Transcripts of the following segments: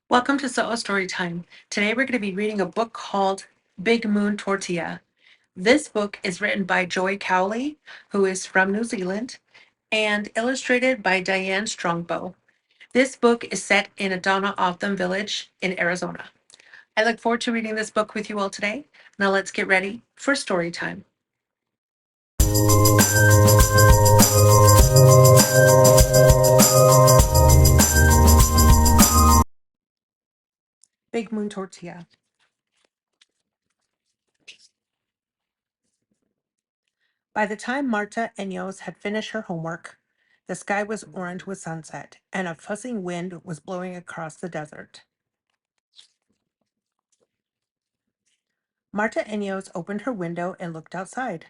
Welcome to Solo Story Time. Today we're going to be reading a book called Big Moon Tortilla. This book is written by Joy Cowley, who is from New Zealand, and illustrated by Dyanne Strongbow. This book is set in Adana Otham village in Arizona. I look forward to reading this book with you all today. Now let's get ready for story time. Big Moon Tortilla. By the time Marta Enos had finished her homework, the sky was orange with sunset, and a fussing wind was blowing across the desert. Marta Enos opened her window and looked outside.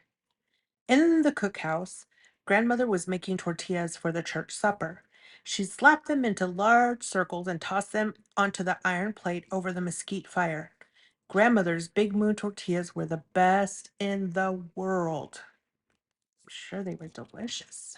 In the cookhouse, grandmother was making tortillas for the church supper. She slapped them into large circles and tossed them onto the iron plate over the mesquite fire. Grandmother's Big Moon tortillas were the best in the world. I'm sure they were delicious.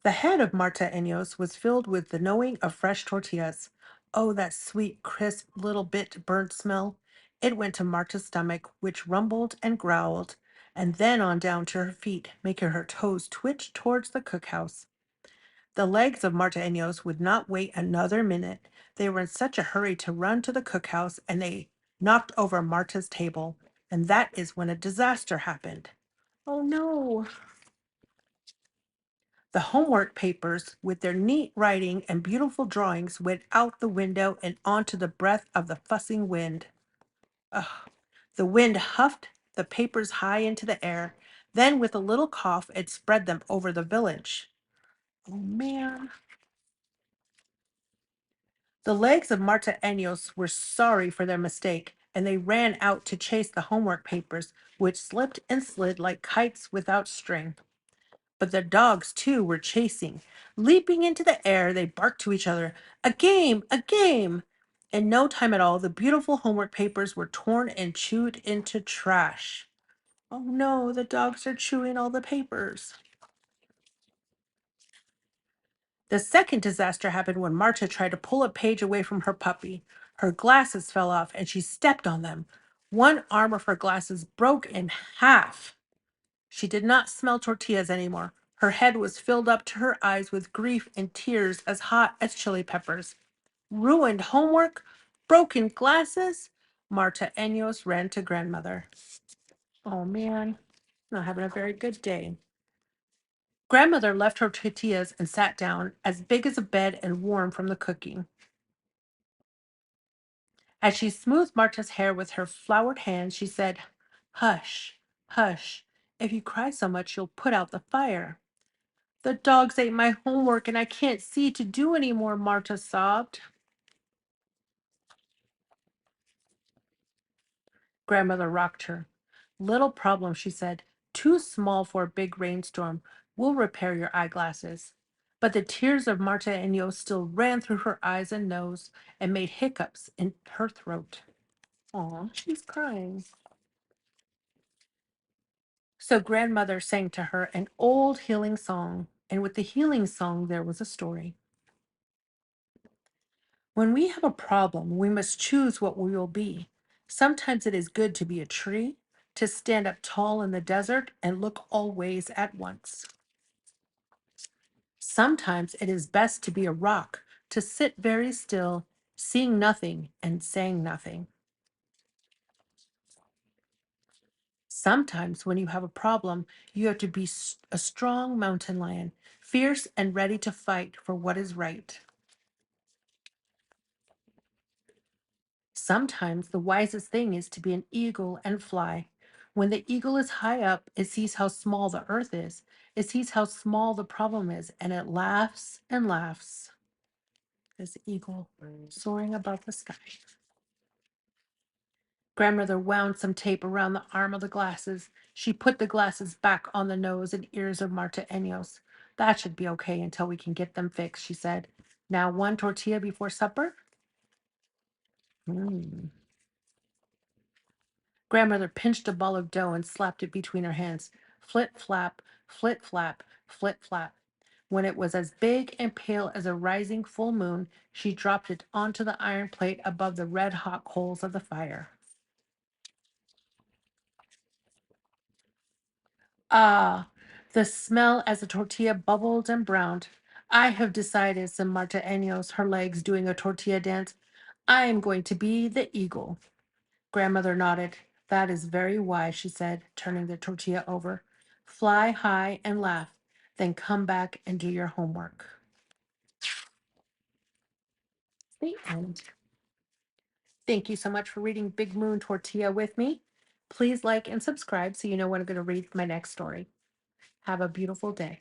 The head of Marta Enos was filled with the knowing of fresh tortillas. Oh, that sweet, crisp, little bit burnt smell. It went to Marta's stomach, which rumbled and growled, and then on down to her feet, making her toes twitch towards the cookhouse. The legs of Marta Enos would not wait another minute. They were in such a hurry to run to the cookhouse, and they knocked over Marta's table. And that is when a disaster happened. Oh no! The homework papers, with their neat writing and beautiful drawings, went out the window and onto the breath of the fussing wind. Ugh. The wind huffed the papers high into the air. Then, with a little cough, it spread them over the village. Oh, man. The legs of Marta Enos were sorry for their mistake, and they ran out to chase the homework papers, which slipped and slid like kites without string. But the dogs, too, were chasing. Leaping into the air, they barked to each other, "A game! A game!" In no time at all, the beautiful homework papers were torn and chewed into trash. Oh no, the dogs are chewing all the papers. The second disaster happened when Marta tried to pull a page away from her puppy. Her glasses fell off and she stepped on them. One arm of her glasses broke in half. She did not smell tortillas anymore. Her head was filled up to her eyes with grief and tears as hot as chili peppers. Ruined homework? Broken glasses? Marta Enos ran to grandmother. Oh man, not having a very good day. Grandmother left her tortillas and sat down, as big as a bed and warm from the cooking. As she smoothed Marta's hair with her floured hands, she said, "Hush, hush. If you cry so much, you'll put out the fire." "The dogs ate my homework and I can't see to do any more," Marta sobbed. Grandmother rocked her. "Little problem," she said. "Too small for a big rainstorm. We'll repair your eyeglasses." But the tears of Marta and Yo still ran through her eyes and nose and made hiccups in her throat. Aw, she's crying. So grandmother sang to her an old healing song, and with the healing song there was a story. When we have a problem, we must choose what we will be. Sometimes it is good to be a tree, to stand up tall in the desert and look all ways at once. Sometimes it is best to be a rock, to sit very still, seeing nothing and saying nothing. Sometimes when you have a problem, you have to be a strong mountain lion, fierce and ready to fight for what is right. Sometimes the wisest thing is to be an eagle and fly. When the eagle is high up, it sees how small the earth is. It sees how small the problem is, and it laughs and laughs. This eagle soaring above the sky. Grandmother wound some tape around the arm of the glasses. She put the glasses back on the nose and ears of Marta Enos. "That should be okay until we can get them fixed," she said. "Now one tortilla before supper?" Mm. Grandmother pinched a ball of dough and slapped it between her hands. Flit flap, flit flap, flit flap. When it was as big and pale as a rising full moon, she dropped it onto the iron plate above the red hot coals of the fire. Ah, the smell as the tortilla bubbled and browned. I have decided, said Marta Enos, her legs doing a tortilla dance. I am going to be the eagle. Grandmother nodded. That is very wise, she said, turning the tortilla over. Fly high and laugh, then come back and do your homework. The end. Thank you so much for reading Big Moon Tortilla with me. Please like and subscribe so you know when I'm going to read my next story. Have a beautiful day.